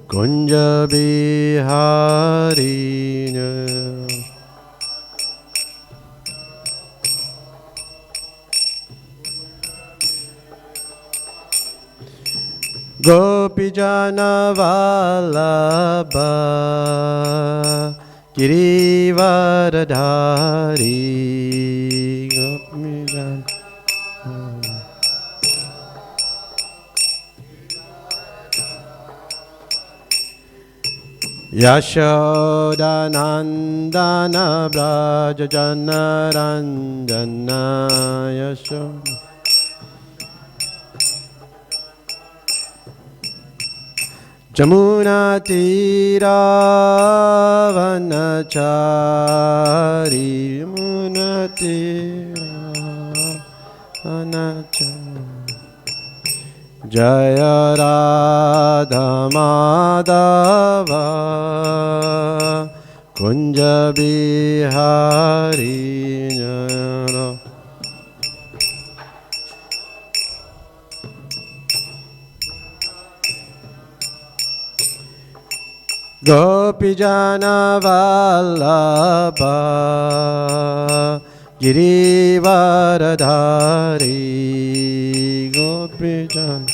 Kunja Bihari Gopijana Vallabha Girivaradhari Gopijana Yashodanandana Brajajana Ranjana Yashoda Jamuna Tira Vanachari Jamuna Tira Vanachari Jaya Radha Madhava Kunja Bihari Jaya Gopijana Vallabha Girivaradhari Gopijana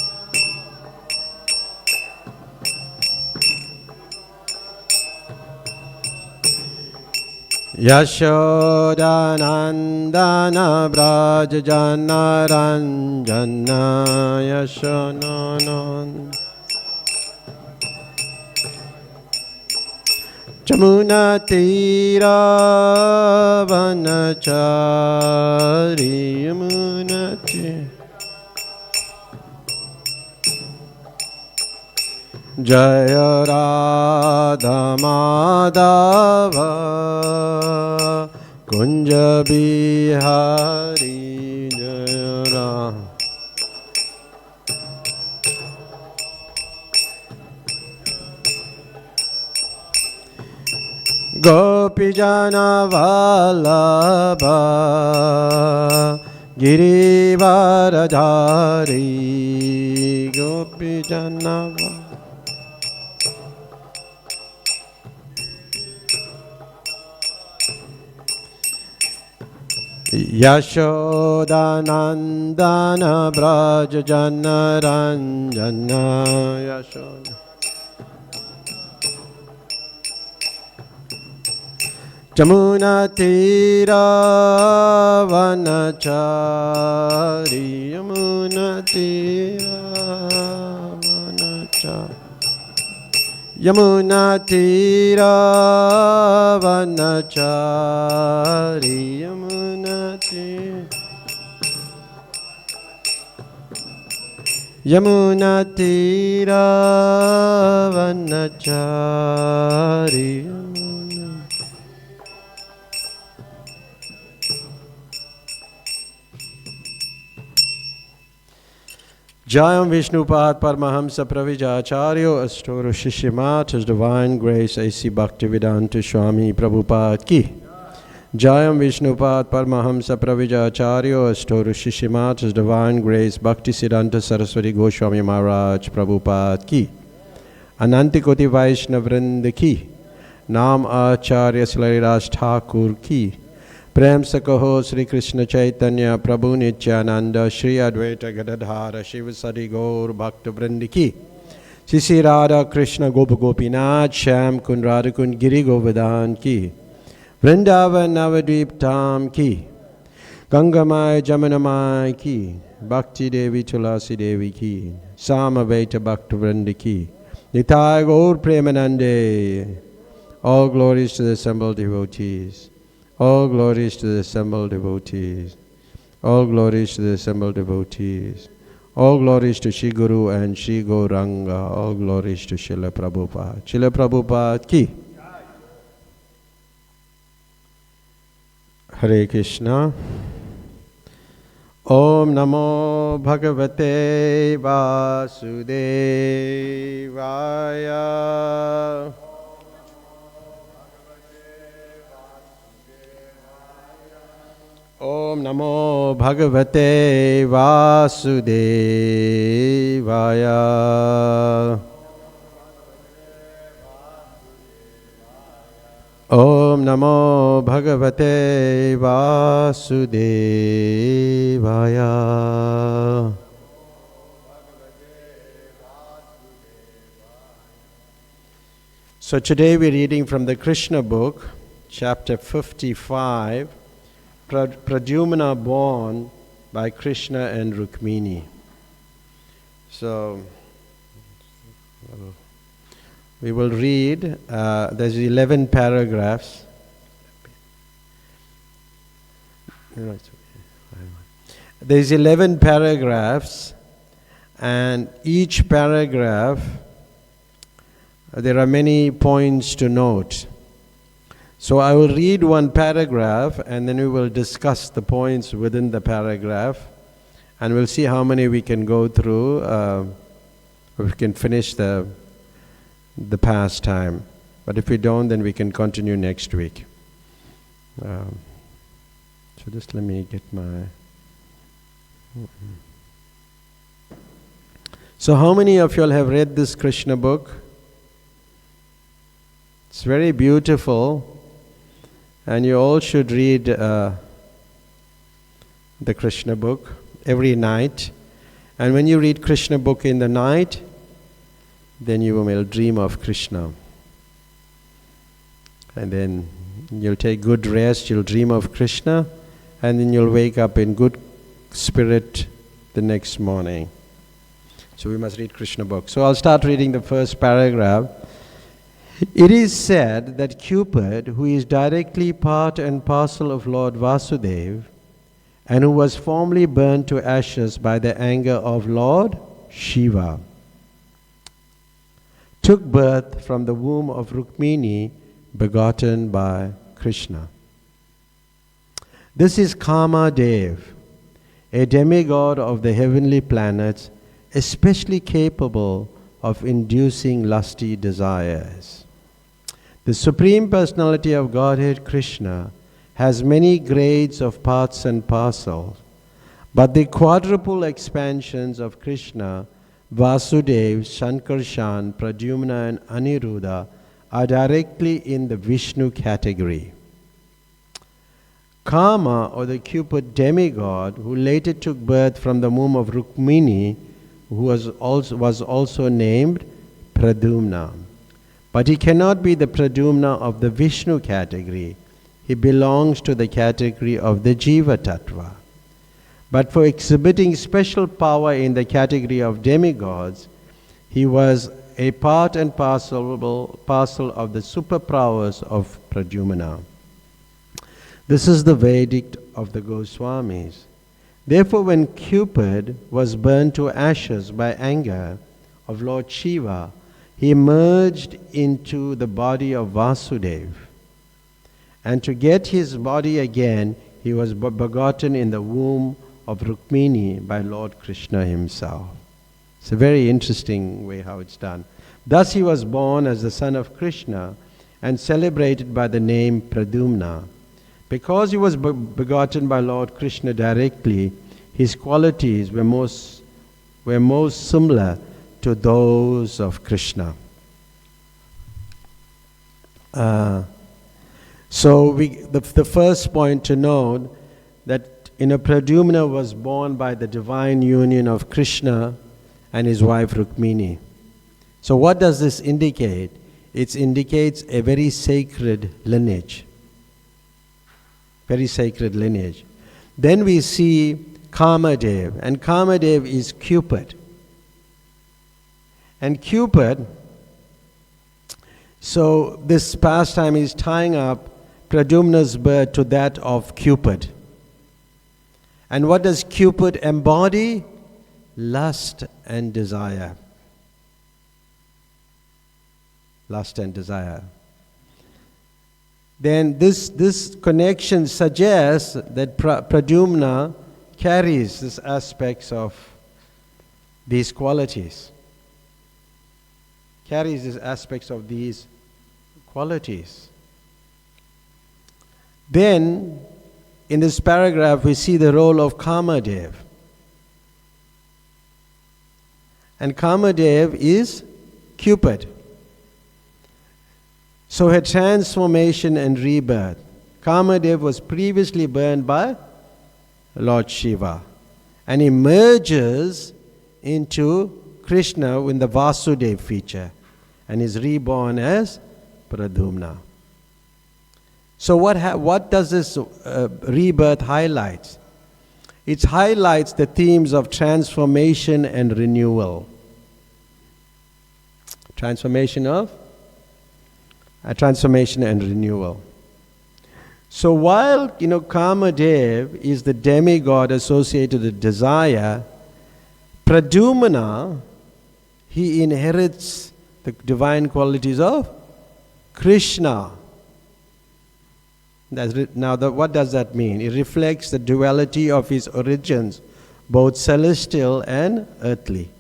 Yashodanandana Brajajana Ranjana Yashodananda Jamuna Tira Vanachari Yamuna Tira Jaya Radha Madhava Kunja Bihari Jaya Radha Gopijana Vallabha Girivaradhari Gopijana Yashodanandana Brajajana Ranjana Yashoda Jamuna Tira Vanachari Yamuna Tira Vanachari Yamuna Tira Vanachari Yamuna Tira Yamuna Tira Vanachari Jayam Vishnupad Paramahamsa Pravijacharyo Astoro Shishimat, His Divine Grace A.C. Bhaktivedanta Swami Prabhupada Ki. Jayam Vishnupad Paramahamsa Pravijacharyo Astoro Shishimat, His Divine Grace Bhaktisiddhanta Saraswati Goswami Maharaj Prabhupada Ki. Anantikoti Vaishnavrinda Ki. Nam Acharya Slaridas Thakur Ki. Prem se kaho Sri Krishna Chaitanya Prabhu Nityananda Shri Advaita Gadadhara Shiva Sadi Gaur Bhakta Vrindi Ki. Sisi Radha Krishna Gopa Gopinath Shyam Kund Radha Kund Giri Govardhan Ki. Vrindavan Navadvip Tam Ki. Gangamai Jamunamai Ki. Bhakti Devi Tulasi Devi Ki. Samaveta Bhakta Vrindi Ki. Nitai Gaur Premanande. All glories to the assembled devotees. All glories to the assembled devotees. All glories to the assembled devotees. All glories to Shri Guru and Shri Gauranga. All glories to Srila Prabhupada. Srila Prabhupada Ki. Hare Krishna. Om Namo Bhagavate Vasudevaya. Om Namo Bhagavate Vasudevaya. Om Namo Bhagavate Vasudevaya. So today we're reading from the Krishna book, chapter 55, Pradyumna born by Krishna and Rukmini. So we will read, there's 11 paragraphs. There's 11 paragraphs, and each paragraph, there are many points to note. So I will read one paragraph and then we will discuss the points within the paragraph, and we'll see how many we can go through, we can finish the pastime. But if we don't, then we can continue next week. So just let me get my... So how many of you all have read this Krishna book? It's very beautiful, and you all should read the Krishna book every night. And when you read Krishna book in the night, then you will dream of Krishna. And then you'll take good rest, you'll dream of Krishna, and then you'll wake up in good spirit the next morning. So we must read Krishna book. So I'll start reading the first paragraph. It is said that Cupid, who is directly part and parcel of Lord Vasudeva, and who was formerly burned to ashes by the anger of Lord Shiva, took birth from the womb of Rukmini, begotten by Krishna. This is Kamadev, a demigod of the heavenly planets, especially capable of inducing lusty desires. The Supreme Personality of Godhead, Krishna, has many grades of parts and parcels, but the quadruple expansions of Krishna, Vasudeva, Shankarshan, Pradyumna and Aniruddha are directly in the Vishnu category. Kama, or the Cupid demigod, who later took birth from the womb of Rukmini, who was also named Pradyumna. But he cannot be the Pradyumna of the Vishnu category. He belongs to the category of the Jiva Tattva. But for exhibiting special power in the category of demigods, he was a part and parcel of the superpowers of Pradyumna. This is the verdict of the Goswamis. Therefore, when Cupid was burned to ashes by anger of Lord Shiva, he merged into the body of Vasudeva. And to get his body again, he was begotten in the womb of Rukmini by Lord Krishna himself. It's a very interesting way how it's done. Thus he was born as the son of Krishna and celebrated by the name Pradyumna. Because he was begotten by Lord Krishna directly, his qualities were most similar to those of Krishna. So the first point to note that Pradyumna was born by the divine union of Krishna and his wife Rukmini. So what does this indicate? It indicates a very sacred lineage. Very sacred lineage. Then we see Kamadev, and Kamadev is Cupid. And Cupid, so this pastime is tying up Pradyumna's birth to that of Cupid. And what does Cupid embody? Lust and desire. Lust and desire. Then this connection suggests that Pradyumna carries these aspects of these qualities. Carries these aspects of these qualities. Then, in this paragraph, we see the role of Kamadev. And Kamadev is Cupid. So her transformation and rebirth. Kamadev was previously burned by Lord Shiva and emerges into Krishna in the Vasudev feature and is reborn as Pradyumna. So what does this rebirth highlight? It highlights the themes of transformation and renewal. Transformation and renewal. So while Kamadev is the demigod associated with desire, Pradyumna, he inherits the divine qualities of Krishna. What does that mean? It reflects the duality of his origins, both celestial and earthly.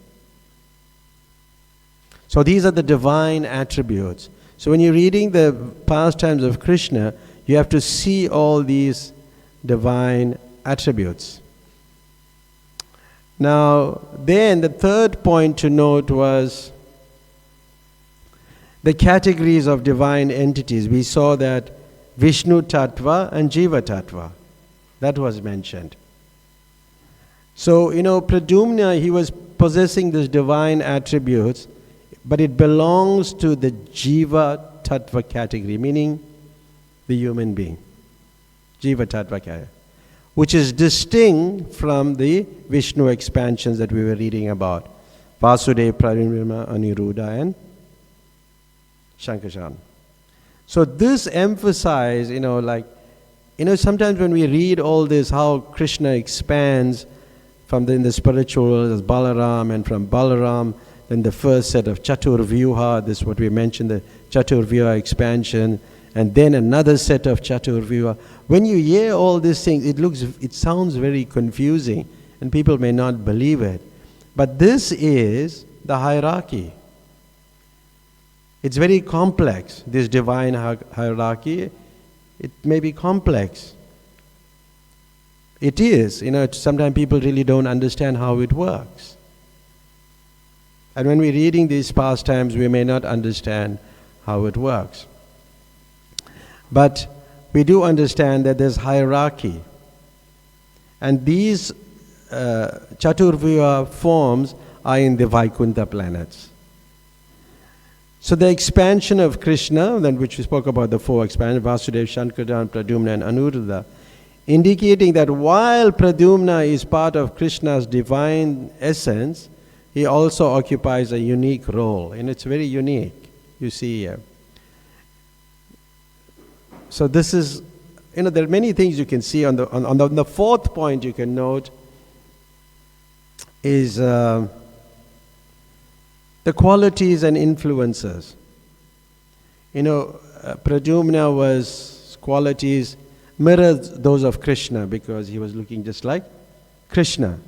So these are the divine attributes. So when you're reading the pastimes of Krishna, you have to see all these divine attributes. Now, then the third point to note was the categories of divine entities. We saw that Vishnu Tattva and Jiva Tattva. That was mentioned. So, Pradyumna, he was possessing these divine attributes, but it belongs to the Jiva Tattva category, meaning the human being. Jiva Tattva category, which is distinct from the Vishnu expansions that we were reading about. Vasudeva, Pradyumna, Aniruddha, and Shankarshan. So this emphasizes, sometimes when we read all this, how Krishna expands in the spiritual world as Balaram, and from Balaram, then the first set of Chaturvyuha, this is what we mentioned, the Chaturvyuha expansion, and then another set of Chaturvyuha. When you hear all these things, it sounds very confusing, and people may not believe it. But this is the hierarchy. It's very complex, this divine hierarchy. It may be complex. It is. Sometimes people really don't understand how it works. And when we're reading these pastimes, we may not understand how it works. But we do understand that there's hierarchy. And these Chaturvyuha forms are in the Vaikuntha planets. So the expansion of Krishna, then which we spoke about, the four expansions, Vasudeva, Shankarshan, Pradyumna, and Aniruddha, indicating that while Pradyumna is part of Krishna's divine essence, he also occupies a unique role, and it's very unique, you see here. So this is, there are many things you can see on the fourth point you can note is the qualities and influences. Pradyumna was qualities mirrored those of Krishna because he was looking just like Krishna.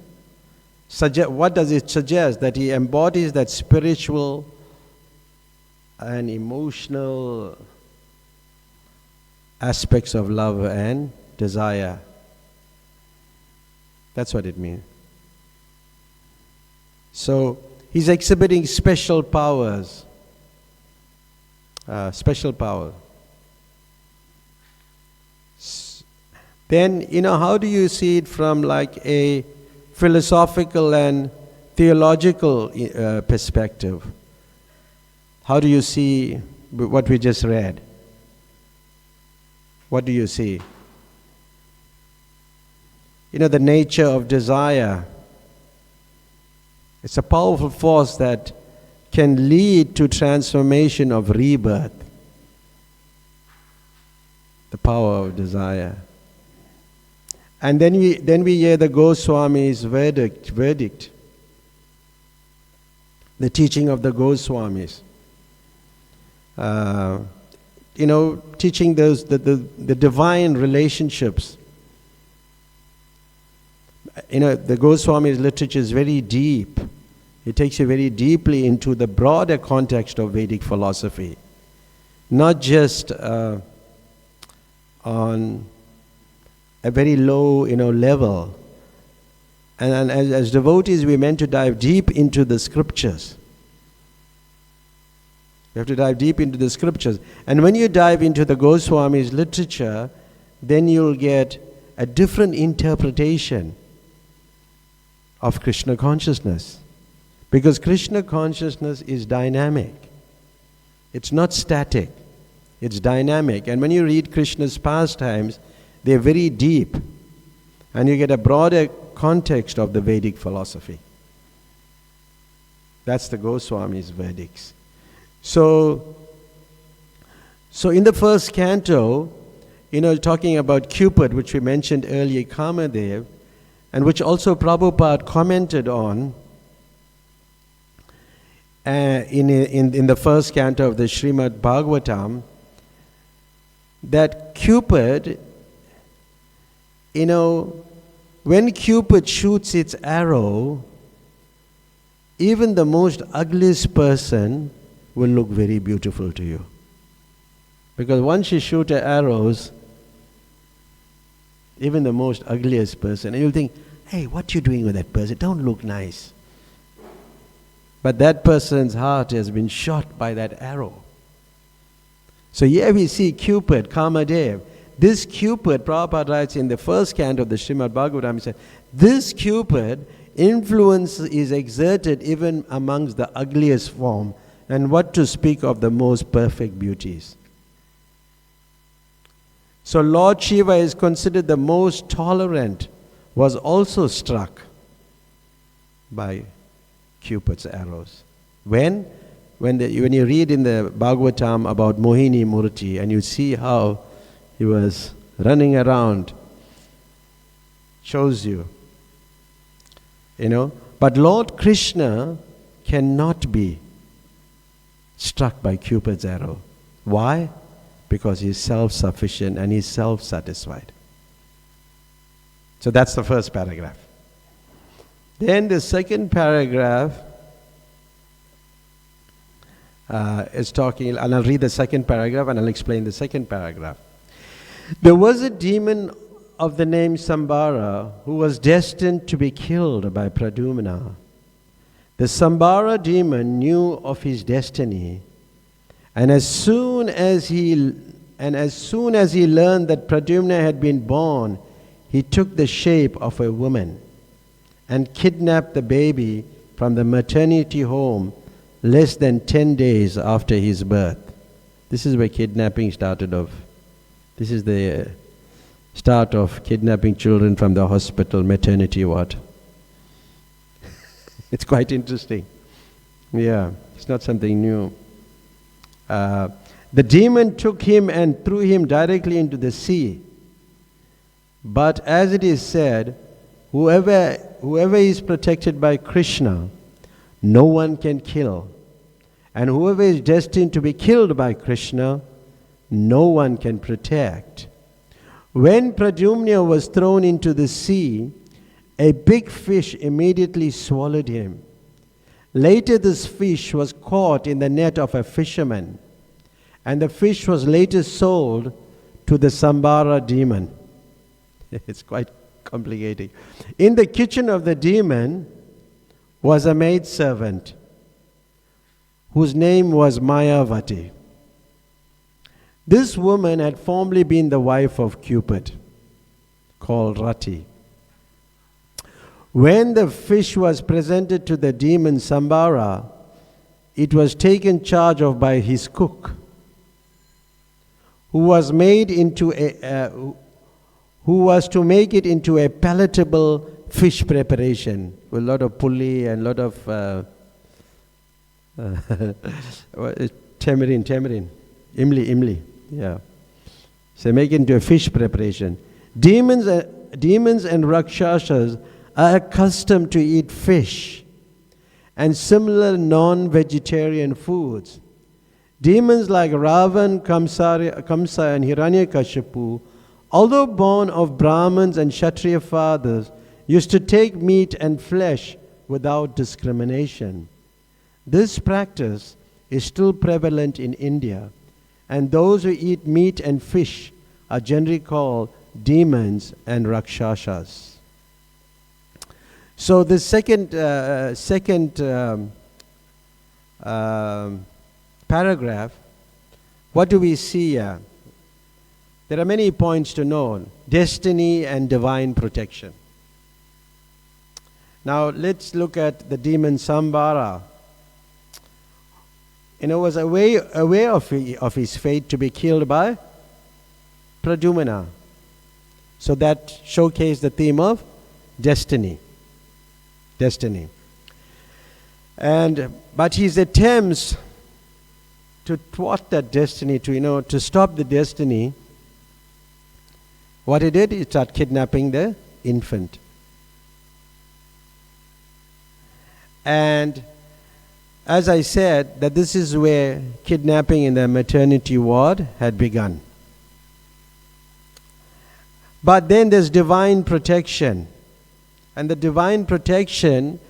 What does it suggest? That he embodies that spiritual and emotional aspects of love and desire. That's what it means. So he's exhibiting special powers. Special power. Then, how do you see it from like a philosophical and theological perspective? How do you see what we just read? What do you see? The nature of desire. It's a powerful force that can lead to transformation of rebirth. The power of desire. And then we hear the Goswami's verdict. The teaching of the Goswamis. Teaching the divine relationships. The Goswami's literature is very deep. It takes you very deeply into the broader context of Vedic philosophy. Not just on a very low, level. And as devotees, we're meant to dive deep into the scriptures. You have to dive deep into the scriptures. And when you dive into the Goswami's literature, then you'll get a different interpretation of Krishna consciousness. Because Krishna consciousness is dynamic. It's not static. It's dynamic. And when you read Krishna's pastimes, they're very deep. And you get a broader context of the Vedic philosophy. That's the Goswami's verdicts. So in the first canto, talking about Cupid, which we mentioned earlier, Kamadev, and which also Prabhupada commented on in the first canto of the Srimad Bhagavatam, that Cupid, when Cupid shoots its arrow, even the most ugliest person will look very beautiful to you. Because once you shoot arrows, even the most ugliest person, and you'll think, hey, what you doing with that person? Don't look nice. But that person's heart has been shot by that arrow. So here we see Cupid, Kamadev. This Cupid, Prabhupada writes in the first canto of the Srimad Bhagavatam, he said, this Cupid influence is exerted even amongst the ugliest form, and what to speak of the most perfect beauties. So Lord Shiva is considered the most tolerant, was also struck by Cupid's arrows. When you read in the Bhagavatam about Mohini Murti, and you see how he was running around, shows you. But Lord Krishna cannot be struck by Cupid's arrow. Why? Because he's self-sufficient and he's self-satisfied. So that's the first paragraph. Then the second paragraph is talking, and I'll read the second paragraph and I'll explain the second paragraph. There was a demon of the name Sambara who was destined to be killed by Pradyumna. The Sambara demon knew of his destiny, and as soon as he learned that Pradyumna had been born, he took the shape of a woman and kidnapped the baby from the maternity home less than 10 days after his birth. This is where kidnapping started off. This is the start of kidnapping children from the hospital, maternity ward. It's quite interesting. Yeah, it's not something new. The demon took him and threw him directly into the sea. But as it is said, whoever is protected by Krishna, no one can kill. And whoever is destined to be killed by Krishna, no one can protect. When Pradyumna was thrown into the sea, a big fish immediately swallowed him. Later this fish was caught in the net of a fisherman, and the fish was later sold to the Sambara demon. It's quite complicated. In the kitchen of the demon was a maidservant whose name was Mayavati. This woman had formerly been the wife of Cupid, called Rati. When the fish was presented to the demon Sambara, it was taken charge of by his cook, who was to make it into a palatable fish preparation with a lot of pulli and a lot of tamarind, imli. Yeah. So make it into a fish preparation. Demons and Rakshasas are accustomed to eat fish and similar non-vegetarian foods. Demons like Ravan, Kamsa and Hiranyakashipu, although born of Brahmins and Kshatriya fathers, used to take meat and flesh without discrimination. This practice is still prevalent in India, and those who eat meat and fish are generally called demons and Rakshasas. So the second paragraph, what do we see here? There are many points to know. Destiny and divine protection. Now let's look at the demon Sambara. Was aware of his fate to be killed by Pradyumna. So that showcased the theme of destiny. Destiny. But his attempts to thwart that destiny, to stop the destiny, what he did, he started kidnapping the infant. And as I said, that this is where kidnapping in the maternity ward had begun. But then there's divine protection. And the divine protection,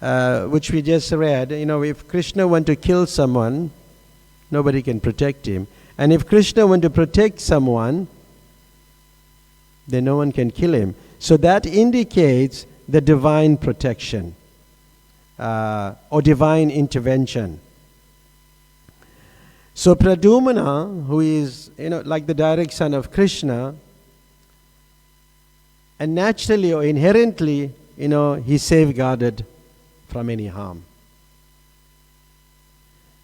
which we just read, if Krishna wants to kill someone, nobody can protect him. And if Krishna wants to protect someone, then no one can kill him. So that indicates the divine protection. Or divine intervention. So Pradyumna, who is like the direct son of Krishna, and naturally or inherently, he's safeguarded from any harm.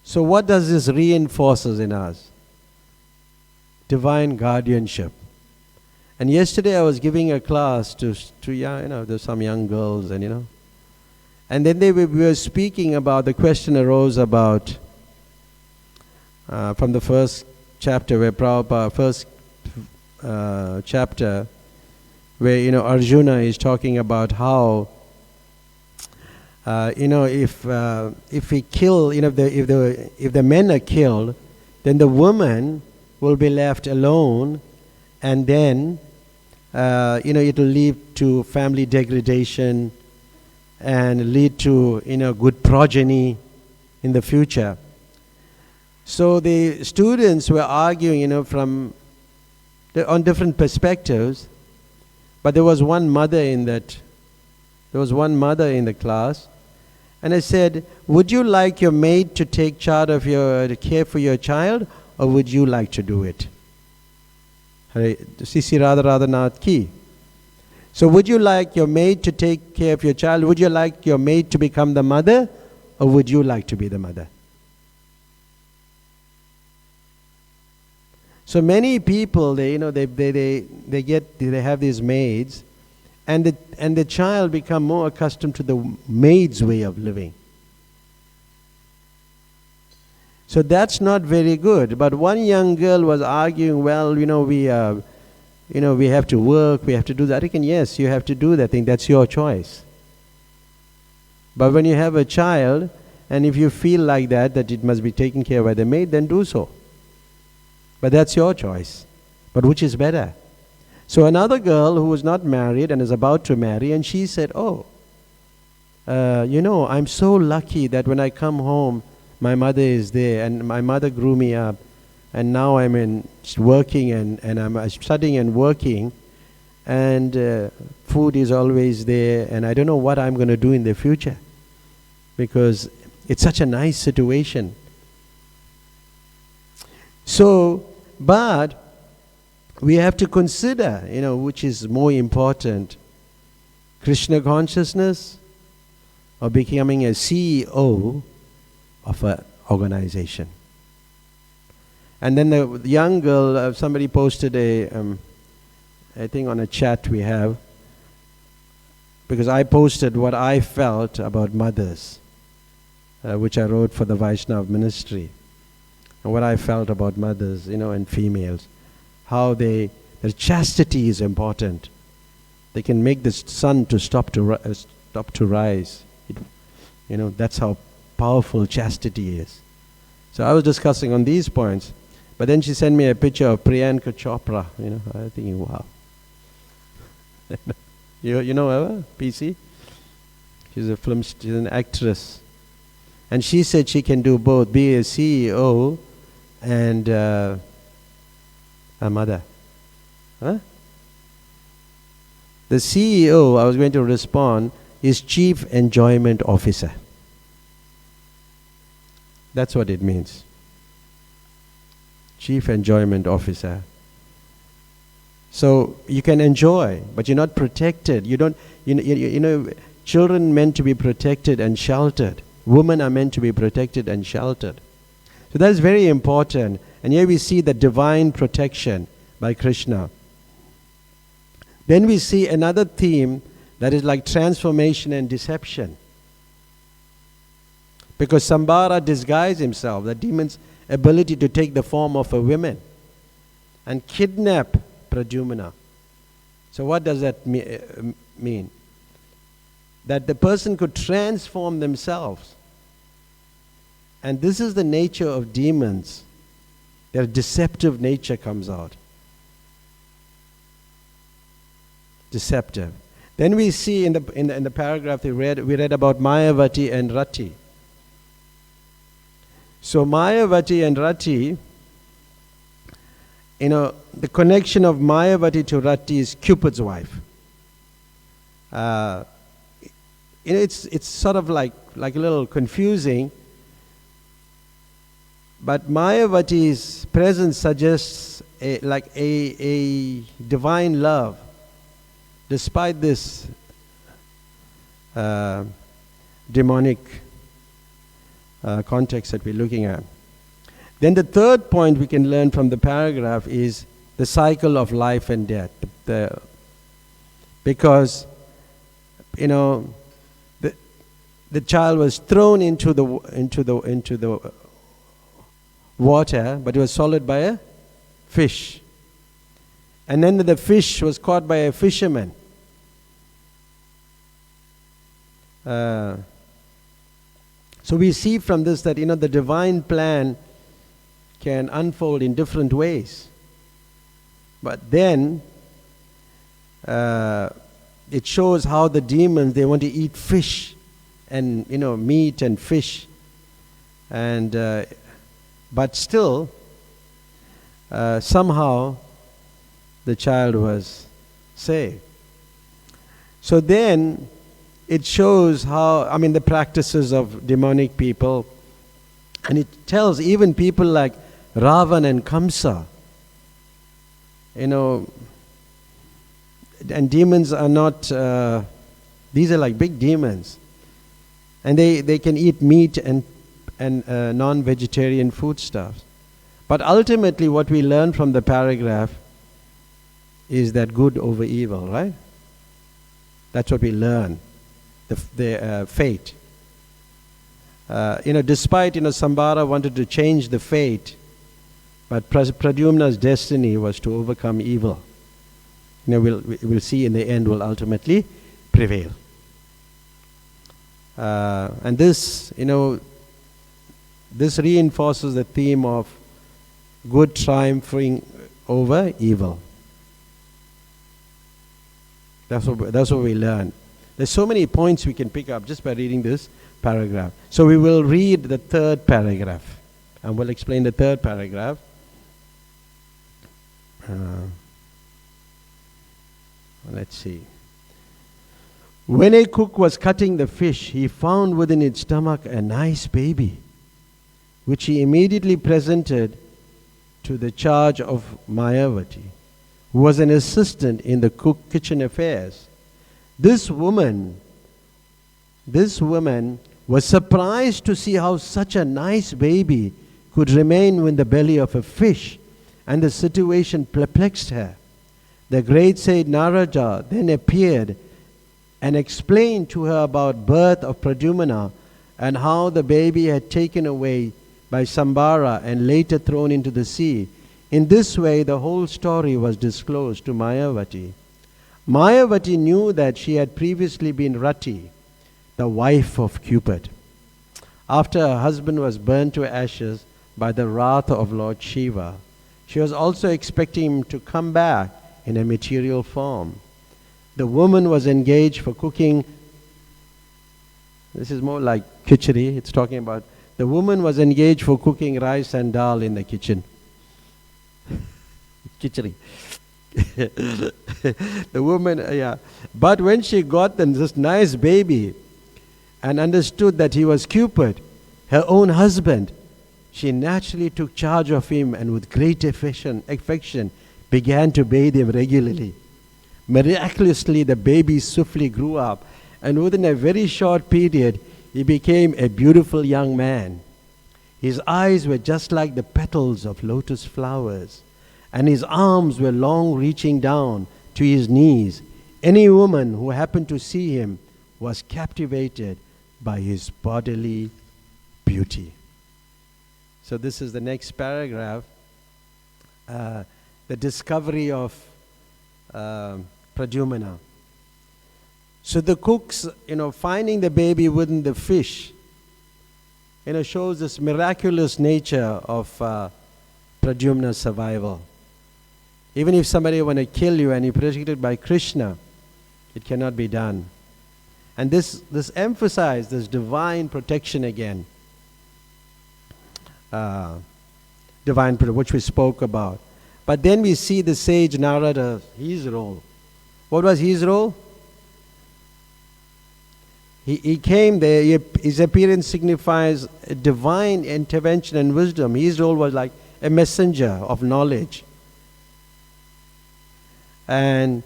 So what does this reinforces in us? Divine guardianship. And yesterday I was giving a class to there's some young girls, and then we were speaking about, the question arose about, from the first chapter, where Prabhupada, first chapter, where, Arjuna is talking about how, if we kill, if the men are killed, then the woman will be left alone, and then, it will lead to family degradation, and lead to good progeny in the future. So the students were arguing on different perspectives, but there was one mother in the class, and I said, would you like your maid to take charge of care for your child, or would you like to do it? Sisi Raghunath Ki. So would you like your maid to take care of your child? Would you like your maid to become the mother, or would you like to be the mother? So many people, they have these maids, and the child become more accustomed to the maid's way of living. So that's not very good. But one young girl was arguing, we have to work, we have to do that. Yes, you have to do that thing, that's your choice. But when you have a child, and if you feel like that it must be taken care of by the maid, then do so. But that's your choice. But which is better? So another girl who was not married and is about to marry, and she said, I'm so lucky that when I come home, my mother is there, and my mother grew me up. And now I'm working and I'm studying and working, and food is always there, and I don't know what I'm going to do in the future, because it's such a nice situation. So, but we have to consider, which is more important, Krishna consciousness or becoming a CEO of an organization. And then the young girl, somebody posted I think on a chat we have, because I posted what I felt about mothers, which I wrote for the Vaishnava ministry, and what I felt about mothers, and females, how their chastity is important. They can make the sun to stop to rise. That's how powerful chastity is. So I was discussing on these points. But then she sent me a picture of Priyanka Chopra. I was thinking, wow. you know her, PC? She's an actress. And she said she can do both, be a CEO and a mother. Huh? The CEO, I was going to respond, is Chief Enjoyment Officer. That's what it means. Chief Enjoyment Officer. So you can enjoy, but you're not protected. You don't, children meant to be protected and sheltered. Women are meant to be protected and sheltered. So that's very important. And here we see the divine protection by Krishna. Then we see another theme that is like transformation and deception. Because Sambara disguised himself, the demon's ability to take the form of a woman and kidnap Pradyumna. So what does that mean? That the person could transform themselves. And this is the nature of demons. Their deceptive nature comes out. Deceptive. Then we see in the paragraph we read about Mayavati and Rati. So Mayavati and Rati, the connection of Mayavati to Rati is Cupid's wife. It's sort of like a little confusing, but Mayavati's presence suggests a divine love, despite this demonic context that we're looking at. Then the third point we can learn from the paragraph is the cycle of life and death. Because the child was thrown into the water, but it was swallowed by a fish. And then the fish was caught by a fisherman. So we see from this that the divine plan can unfold in different ways. But then it shows how the demons, they want to eat fish and meat and fish, and but still somehow the child was saved. So then it shows how, the practices of demonic people, and it tells even people like Ravan and Kamsa, and demons are not, these are like big demons, and they can eat meat and non-vegetarian foodstuffs. But ultimately what we learn from the paragraph is that good over evil, right? That's what we learn, the fate. Despite Sambara wanted to change the fate, but Pradyumna's destiny was to overcome evil. We'll see in the end will ultimately prevail. And this, this reinforces the theme of good triumphing over evil. That's what we learn. There's so many points we can pick up just by reading this paragraph. So we will read the third paragraph, and we'll explain the third paragraph. Let's see. When a cook was cutting the fish, he found within its stomach a nice baby, which he immediately presented to the charge of Mayavati, who was an assistant in the kitchen affairs. This woman was surprised to see how such a nice baby could remain in the belly of a fish, and the situation perplexed her. The great sage Naraja then appeared and explained to her about birth of Pradyumna and how the baby had taken away by Sambara and later thrown into the sea. In this way, the whole story was disclosed to Mayavati. Mayavati knew that she had previously been Rati, the wife of Cupid, after her husband was burned to ashes by the wrath of Lord Shiva. She was also expecting him to come back in a material form. The woman was engaged for cooking. This is more like khichdi. It's talking about the woman was engaged for cooking rice and dal in the kitchen. Khichdi. The woman, yeah. But when she got this nice baby and understood that he was Cupid, her own husband, she naturally took charge of him and with great affection began to bathe him regularly. Miraculously, the baby swiftly grew up, and within a very short period, he became a beautiful young man. His eyes were just like the petals of lotus flowers, and his arms were long, reaching down to his knees. Any woman who happened to see him was captivated by his bodily beauty. So this is the next paragraph, the discovery of Pradyumna. So the cooks, finding the baby within the fish, shows this miraculous nature of Pradyumna's survival. Even if somebody want to kill you and you're protected by Krishna, it cannot be done. And this emphasized this divine protection again, which we spoke about. But then we see the sage Narada, his role. What was his role? He came there, his appearance signifies a divine intervention and wisdom. His role was like a messenger of knowledge. And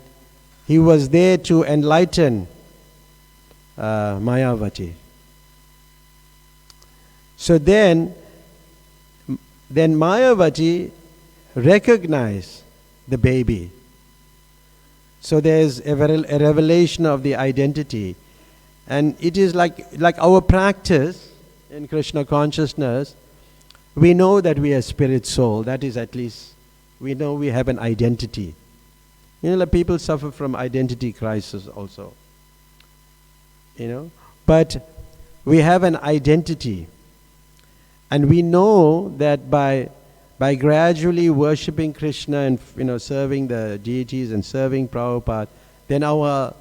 he was there to enlighten Mayavati. So then Mayavati recognized the baby. So there's a revelation of the identity. And it is like our practice in Krishna consciousness. We know that we are spirit soul. That is, at least we know we have an identity. People suffer from identity crisis also. But we have an identity. And we know that by gradually worshipping Krishna and serving the deities and serving Prabhupada, then our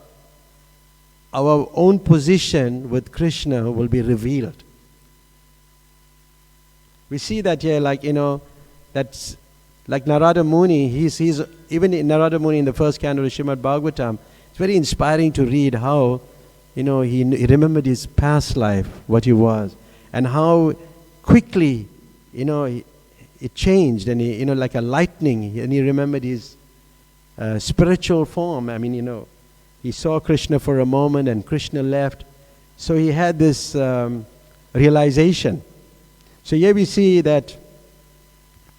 own position with Krishna will be revealed. We see that here, that's like Narada Muni. He's even in Narada Muni in the first canto of Srimad Bhagavatam. It's very inspiring to read how he remembered his past life, what he was, and how quickly it changed, and he like a lightning, and he remembered his spiritual form. He saw Krishna for a moment and Krishna left. So he had this realization. So here we see that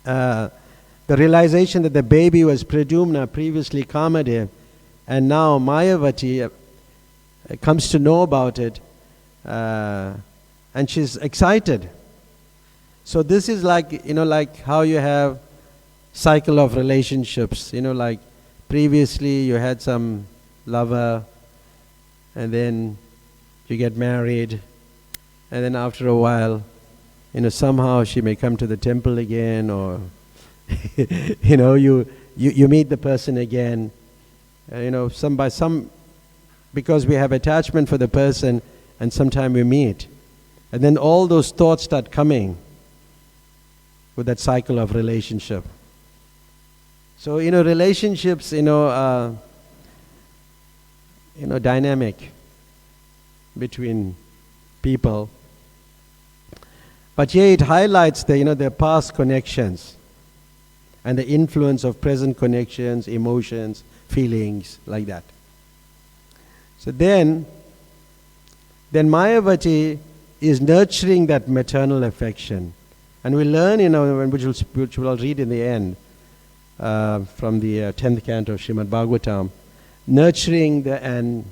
the realization that the baby was Pradyumna, previously Kamadev, and now Mayavati comes to know about it, and she's excited. So this is like how you have cycle of relationships. Like previously you had some lover, and then you get married, and then after a while, somehow she may come to the temple again, or you meet the person again, because we have attachment for the person, and sometime we meet, and then all those thoughts start coming with that cycle of relationship. So relationships dynamic between people. But here it highlights the past connections and the influence of present connections, emotions, feelings, like that. So then Mayavati is nurturing that maternal affection. And we learn, which we'll read in the end, from the 10th canto of Srimad Bhagavatam, nurturing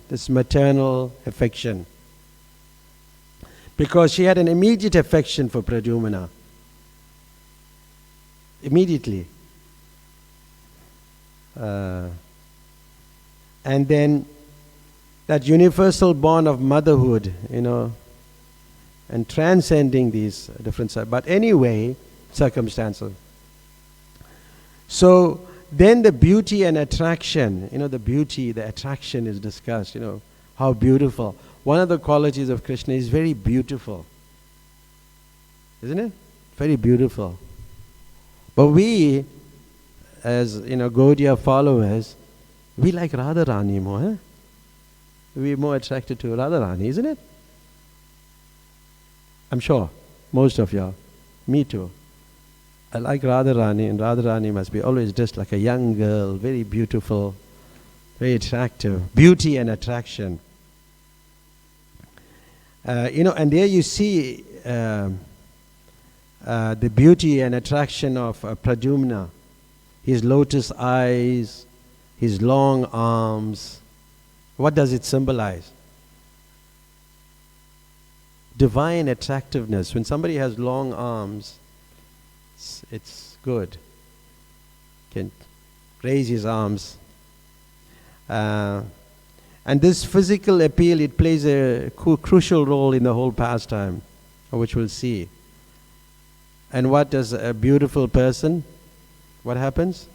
this maternal affection. Because she had an immediate affection for Pradyumna. Immediately. And then that universal bond of motherhood, and transcending these different circumstances. So then the beauty and attraction, the attraction is discussed, how beautiful. One of the qualities of Krishna is very beautiful. Isn't it? Very beautiful. But we, as Gaudiya followers, we like Radharani more. Huh? We're more attracted to Radharani, isn't it? I'm sure, most of y'all. Me too. I like Radharani, and Radharani must be always dressed like a young girl, very beautiful, very attractive. Beauty and attraction. And there you see the beauty and attraction of Pradyumna. His lotus eyes, his long arms. What does it symbolize? Divine attractiveness. When somebody has long arms, it's good. Can raise his arms. And this physical appeal, it plays a crucial role in the whole pastime, which we'll see. And what does a beautiful person, what happens?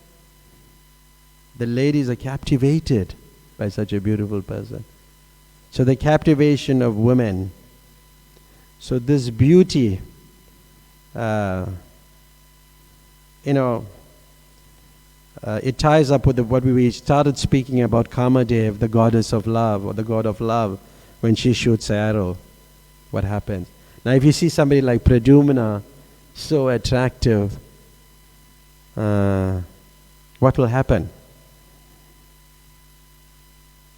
The ladies are captivated by such a beautiful person. So the captivation of women. So this beauty, it ties up with what we started speaking about Kamadev, the goddess of love, or the god of love, when she shoots an arrow. What happens? Now if you see somebody like Pradyumna, so attractive, what will happen?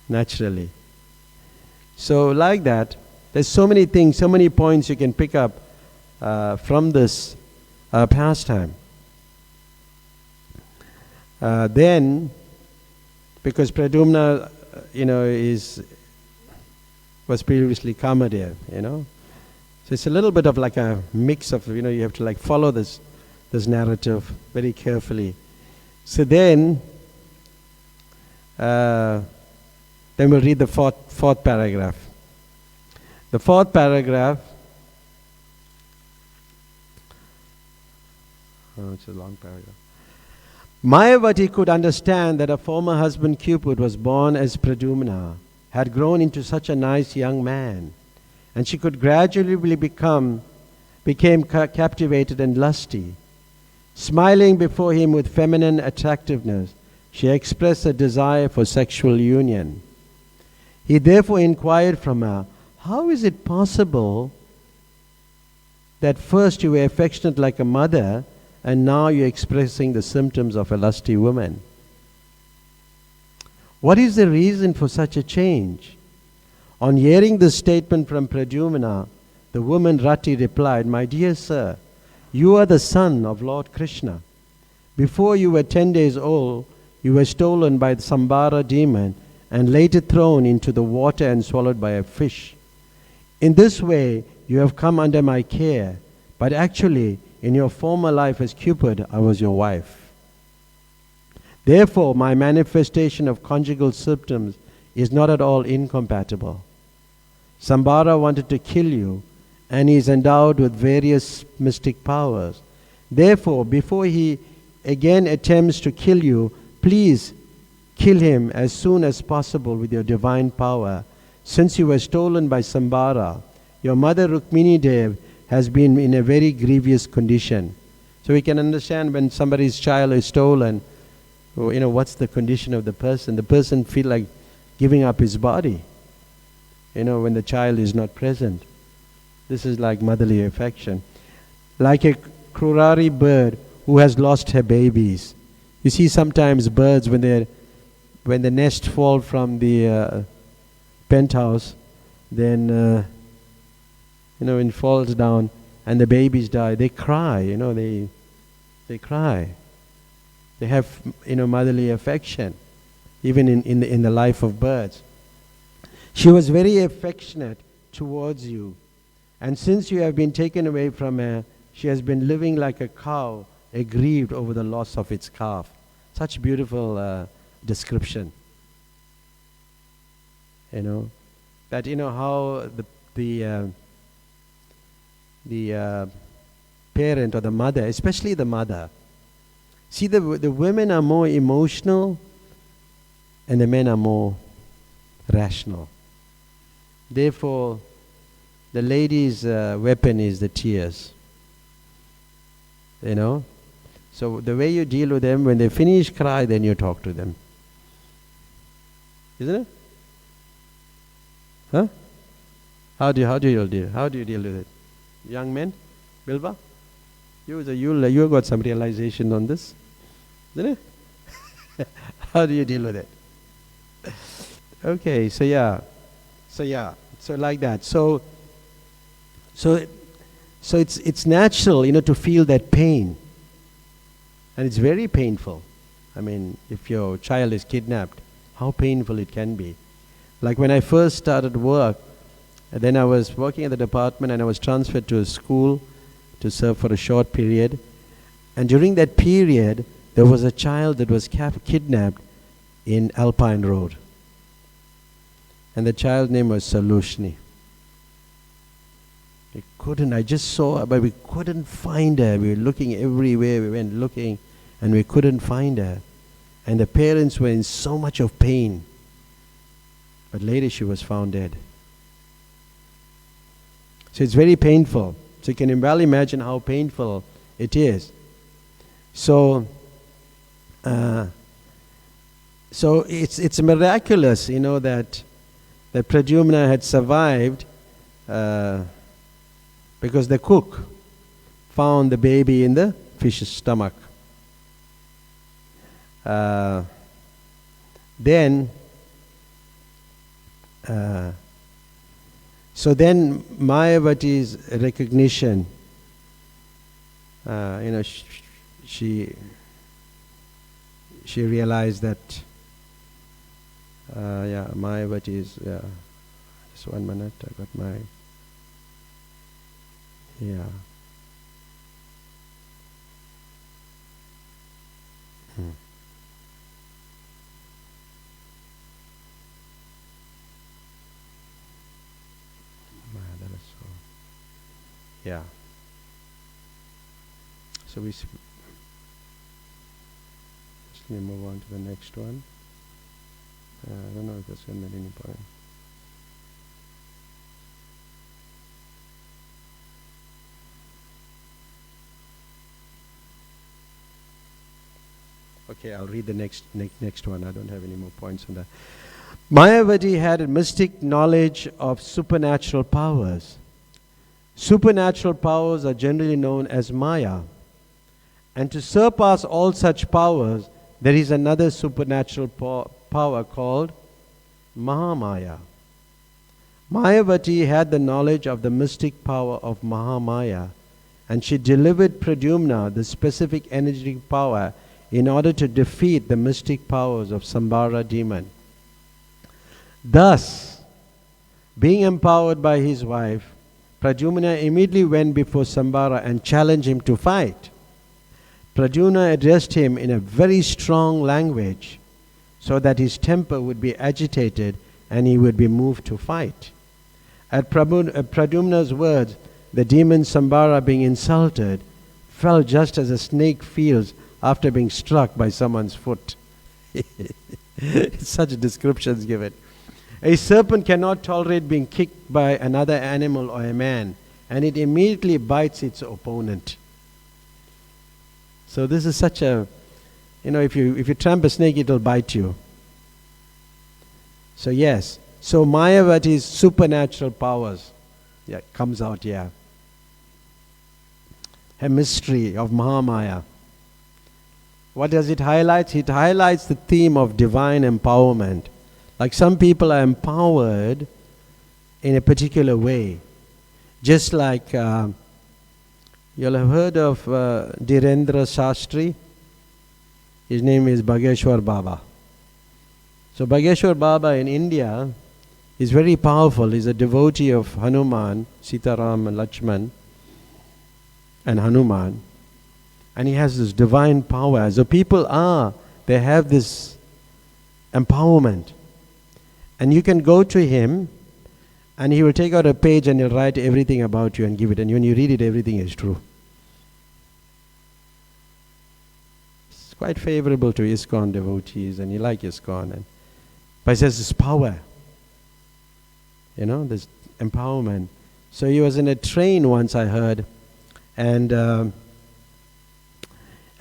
Naturally. So like that, there's so many things, so many points you can pick up from this pastime. Then, because Pradyumna, was previously Kamadev, so it's a little bit of like a mix of, you have to like follow this narrative very carefully. So then we'll read the fourth paragraph. The fourth paragraph, it's a long paragraph. Mayavati could understand that a former husband Cupid was born as Pradyumna, had grown into such a nice young man, and she could gradually became captivated and lusty. Smiling before him with feminine attractiveness, she expressed a desire for sexual union. He therefore inquired from her, how is it possible that first you were affectionate like a mother, and now you're expressing the symptoms of a lusty woman? What is the reason for such a change? On hearing this statement from Pradyumna, the woman Rati replied, my dear sir, you are the son of Lord Krishna. Before you were 10 days old, you were stolen by the Sambara demon and later thrown into the water and swallowed by a fish. In this way, you have come under my care, but actually, in your former life as Cupid, I was your wife. Therefore, my manifestation of conjugal symptoms is not at all incompatible. Sambara wanted to kill you, and he is endowed with various mystic powers. Therefore, before he again attempts to kill you, please kill him as soon as possible with your divine power. Since you were stolen by Sambara, your mother Rukmini Dev has been in a very grievous condition. So we can understand when somebody's child is stolen, what's the condition of the person. The person feel like giving up his body, when the child is not present. This is like motherly affection. Like a Krurari bird who has lost her babies. You see sometimes birds when the nest fall from the penthouse, then when it falls down and the babies die, they cry. They cry. They have motherly affection, even in the life of birds. She was very affectionate towards you, and since you have been taken away from her, she has been living like a cow, aggrieved over the loss of its calf. Such beautiful description. That how the parent or the mother, especially the mother. See, the women are more emotional and the men are more rational. Therefore, the lady's weapon is the tears. So the way you deal with them, when they finish cry, then you talk to them. Isn't it? Huh? How do you deal with it? Young men? Bilba? You got some realization on this, isn't it? How do you deal with it? Okay, so like that. So it's natural, to feel that pain, and it's very painful. I mean, if your child is kidnapped, how painful it can be. Like when I first started work, and then I was working at the department and I was transferred to a school to serve for a short period. And during that period, there was a child that was kidnapped in Alpine Road. And the child's name was Salushni. I just saw her, but we couldn't find her. We were looking everywhere, we went looking, and we couldn't find her. And the parents were in so much of pain. But later she was found dead. So it's very painful. So you can well imagine how painful it is. So it's miraculous, that Pradyumna had survived because the cook found the baby in the fish's stomach. So then Mayavati's recognition, she realized that, Mayavati is, just 1 minute, I got my, So just let me move on to the next one. I don't know if that's going to make any point. Okay, I'll read the next one. I don't have any more points on that. Mayavati had a mystic knowledge of supernatural powers. Supernatural powers are generally known as Maya. And to surpass all such powers, there is another supernatural power called Mahamaya. Mayavati had the knowledge of the mystic power of Mahamaya, and she delivered Pradyumna the specific energetic power in order to defeat the mystic powers of Sambara demon. Thus, being empowered by his wife, Pradyumna immediately went before Sambara and challenged him to fight. Pradyumna addressed him in a very strong language so that his temper would be agitated and he would be moved to fight. At Pradyumna's words, the demon Sambara, being insulted, fell just as a snake feels after being struck by someone's foot. Such descriptions given. A serpent cannot tolerate being kicked by another animal or a man, and it immediately bites its opponent. So this is such a, if you tramp a snake, it will bite you. So yes, so Mayavati's supernatural powers, comes out here. A mystery of Mahamaya. What does it highlight? It highlights the theme of divine empowerment. Like some people are empowered in a particular way. Just like, you'll have heard of Dhirendra Shastri. His name is Bhageshwar Baba. So Bhageshwar Baba in India is very powerful. He's a devotee of Hanuman, Sitaram and Lakshman and Hanuman. And he has this divine power. So people they have this empowerment. And you can go to him and he will take out a page and he'll write everything about you and give it. And when you read it, everything is true. It's quite favorable to ISKCON devotees, and you like ISKCON. But he says this power, this empowerment. So he was in a train once, I heard, and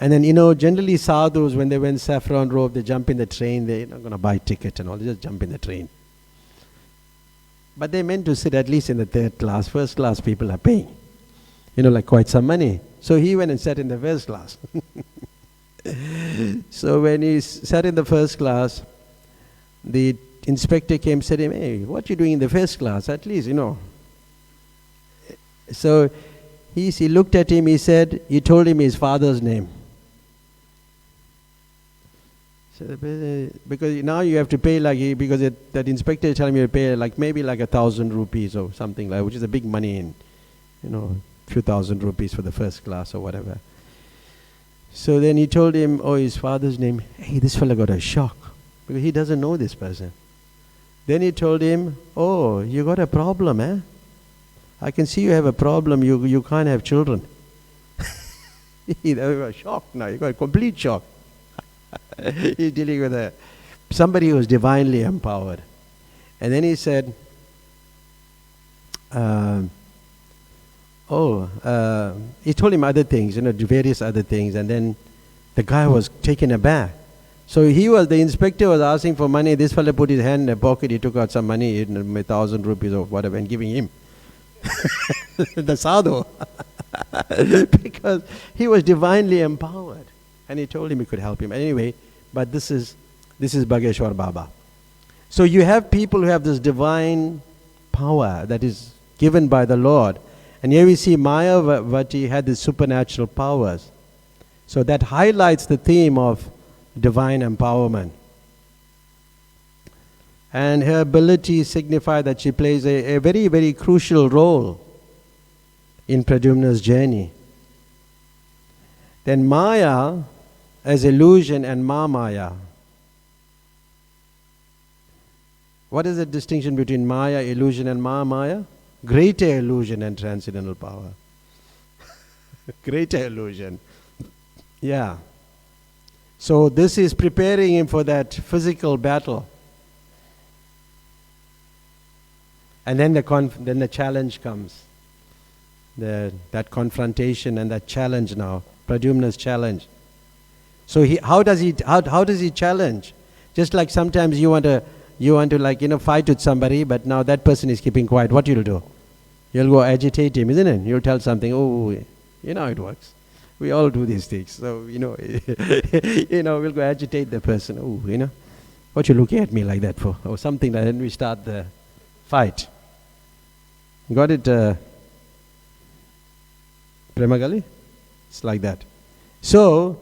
then, generally sadhus, when they went saffron robe, they jump in the train, they're not going to buy ticket and all, they just jump in the train. But they meant to sit at least in the third class. First class people are paying. like quite some money. So he went and sat in the first class. So when he sat in the first class, the inspector came, said to him, "Hey, what are you doing in the first class? At least, So he looked at him, he told him his father's name. So, because now you have to pay because that inspector is telling me to pay maybe 1,000 rupees or something which is a big money in, few thousand rupees for the first class or whatever. So then he told him, his father's name. Hey, this fella got a shock because he doesn't know this person. Then he told him, "Oh, you got a problem, eh? I can see you have a problem. You can't have children." He was shocked now. He got a complete shock. He's dealing with somebody who was divinely empowered. And then he said, he told him other things, various other things, and then the guy was taken aback. So the inspector was asking for money. This fellow put his hand in the pocket, he took out some money, 1,000 rupees or whatever, and giving him. The sadhu. Because he was divinely empowered. And he told him he could help him. Anyway, but this is Bhageshwar Baba. So you have people who have this divine power that is given by the Lord. And here we see Mayavati had these supernatural powers. So that highlights the theme of divine empowerment. And her abilities signify that she plays a very, very crucial role in Pradyumna's journey. Then Maya as illusion and Maya. What is the distinction between Maya, illusion, and Maya? Greater illusion and transcendental power. Greater illusion. Yeah. So this is preparing him for that physical battle. And then the challenge comes. That confrontation and that challenge now. Pradyumna's challenge. So how does he challenge? Just like sometimes you want to fight with somebody, but now that person is keeping quiet. What you'll do? You'll go agitate him, isn't it? You'll tell something. Oh, you know how it works. We all do these things. So we'll go agitate the person. Oh, what you looking at me like that for? Or something like that. And we start the fight. Got it, Premagali? It's like that. So,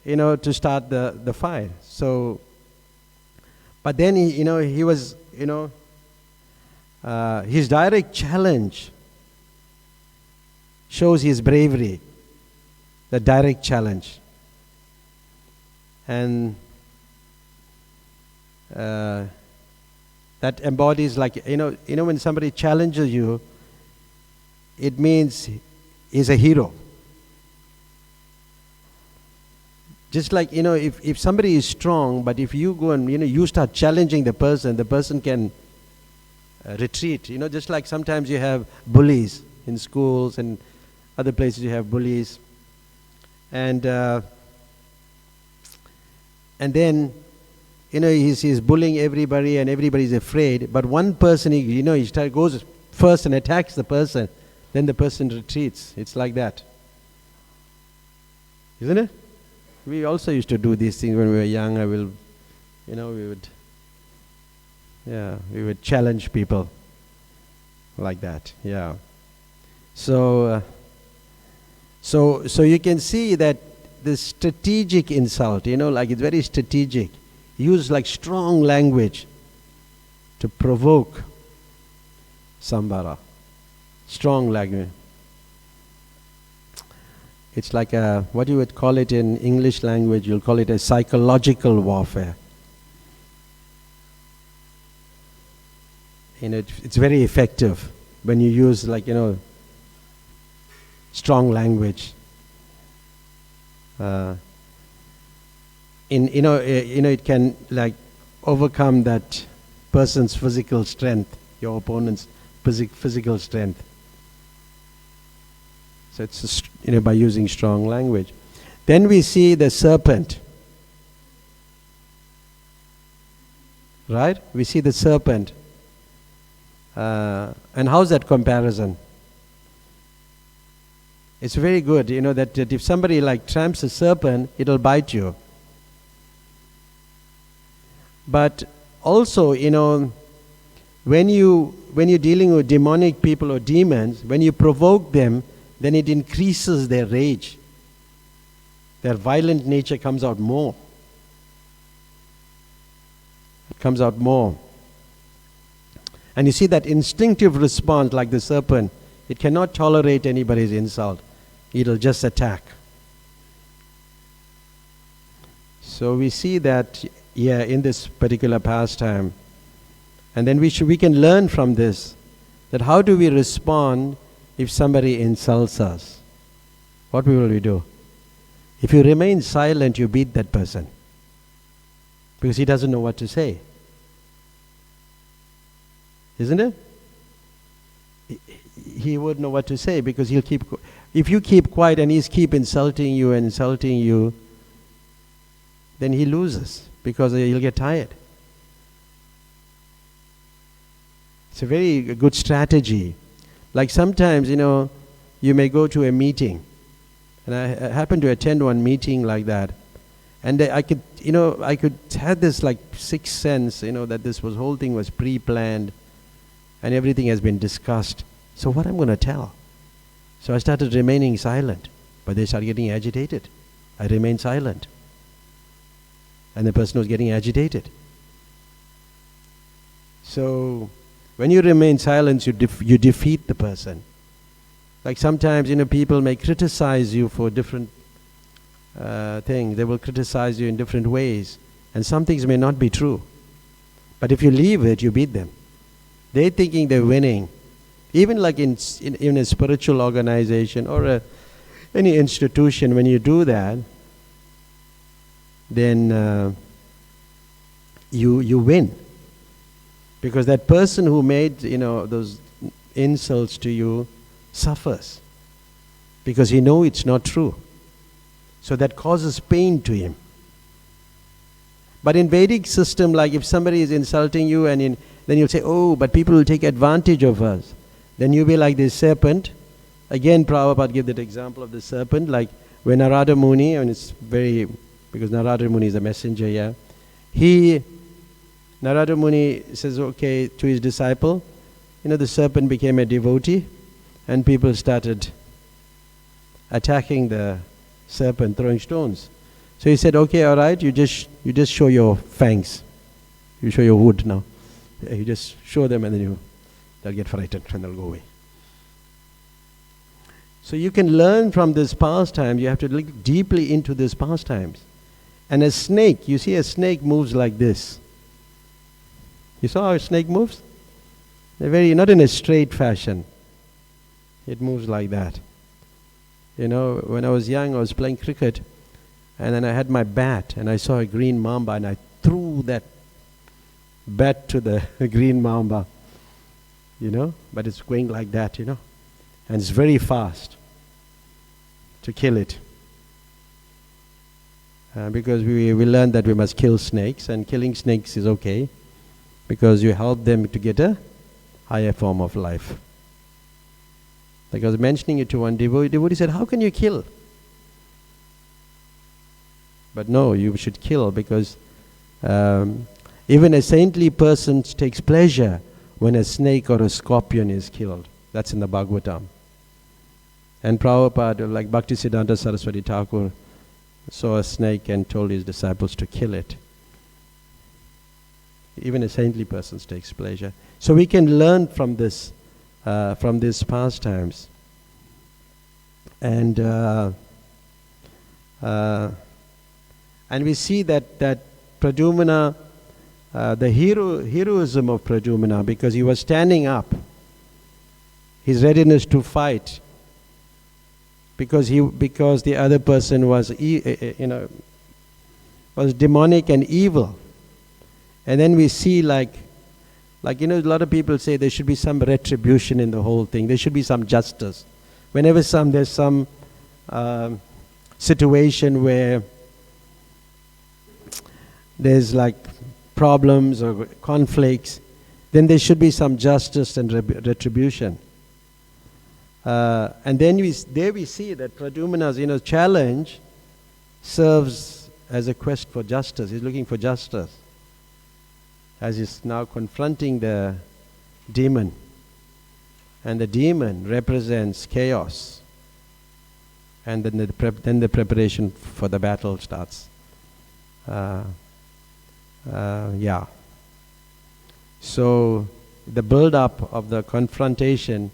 to start the fight. So, but then he was, his direct challenge shows his bravery. The direct challenge. And that embodies when somebody challenges you, it means he's a hero. Just like, if somebody is strong, but if you go and, you start challenging the person can retreat. Just like sometimes you have bullies in schools and other places you have bullies. And then, he's bullying everybody and everybody's afraid. But one person, he goes first and attacks the person. Then the person retreats. It's like that. Isn't it? We also used to do these things when we were young. We would challenge people like that. Yeah. So you can see that the strategic insult, it's very strategic. Use strong language to provoke Sambara. Strong language. It's like what you would call it in English language, you'll call it a psychological warfare. It's very effective when you use strong language. It can overcome that person's physical strength, your opponent's physical strength. So it's by using strong language. Then we see the serpent. Right? We see the serpent. And how's that comparison? It's very good, that if somebody like tramps a serpent, it'll bite you. But also, when you're dealing with demonic people or demons, when you provoke them, then it increases their rage. Their violent nature comes out more. It comes out more. And you see that instinctive response, like the serpent, it cannot tolerate anybody's insult. It'll just attack. So we see that in this particular pastime. And then we can learn from this, that how do we respond if somebody insults us? What will we do? If you remain silent, you beat that person, because he doesn't know what to say. Isn't it? He wouldn't know what to say, because he'll keep... If you keep quiet and he's keep insulting you, then he loses, because he'll get tired. It's a very good strategy. Like sometimes, you may go to a meeting, and I happened to attend one meeting like that, and I could have this like sixth sense, that this whole thing was pre-planned, and everything has been discussed. So what I'm going to tell? So I started remaining silent, but they started getting agitated. I remained silent, and the person was getting agitated. So when you remain silent, you defeat the person. Like sometimes, people may criticize you for different things. They will criticize you in different ways, and some things may not be true. But if you leave it, you beat them. They're thinking they're winning. Even like in a spiritual organization or any institution, when you do that, then you win. Because that person who made those insults to you suffers, because he knows it's not true. So that causes pain to him. But in Vedic system, like if somebody is insulting you, then you'll say, oh, but people will take advantage of us. Then you'll be like this serpent. Again, Prabhupada gave that example of the serpent, like when Narada Muni, because Narada Muni is a messenger, Narada Muni says, okay, to his disciple, the serpent became a devotee, and people started attacking the serpent, throwing stones. So he said, okay, all right, you just show your fangs. You show your wood now. You just show them, and then they'll get frightened and they'll go away. So you can learn from this pastime. You have to look deeply into these pastimes. And a snake, you see a snake moves like this. You saw how a snake moves? They're not in a straight fashion. It moves like that. When I was young, I was playing cricket, and then I had my bat, and I saw a green mamba, and I threw that bat to the green mamba, but it's going like that, and it's very fast to kill it. Because we learned that we must kill snakes, and killing snakes is okay, because you help them to get a higher form of life. Like I was mentioning it to one devotee said, how can you kill? But no, you should kill, because even a saintly person takes pleasure when a snake or a scorpion is killed. That's in the Bhagavatam. And Prabhupada, like Bhaktisiddhanta Saraswati Thakur, saw a snake and told his disciples to kill it. Even a saintly person takes pleasure. So we can learn from this, from these pastimes. And we see that Pradyumna, the heroism of Pradyumna, because he was standing up, his readiness to fight, because the other person was demonic and evil. And then we see like a lot of people say there should be some retribution in the whole thing. There should be some justice. Whenever there's some situation where there's like problems or conflicts, then there should be some justice and retribution. And then there we see that Pradyumna's challenge serves as a quest for justice. He's looking for justice, as he's now confronting the demon. And the demon represents chaos. And then the preparation for the battle starts. Yeah. So the build-up of the confrontation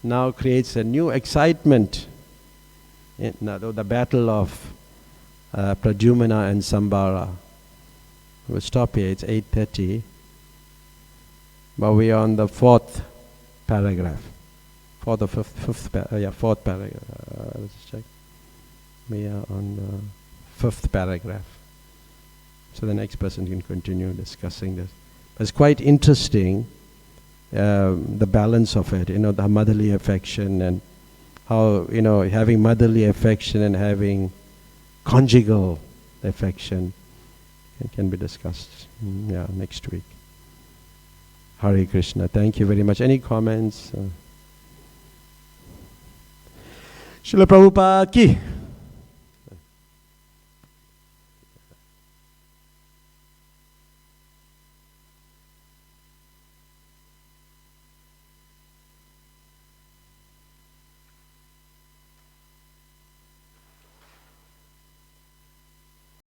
now creates a new excitement in the battle of Pradyumna and Sambara. We'll stop here. It's 8:30. But we are on the fourth paragraph. Fourth paragraph. Let's check. We are on the fifth paragraph. So the next person can continue discussing this. But it's quite interesting, the balance of it, the motherly affection, and how, having motherly affection and having conjugal affection, it can be discussed next week. Hare Krishna. Thank you very much. Any comments? Srila Prabhupada ki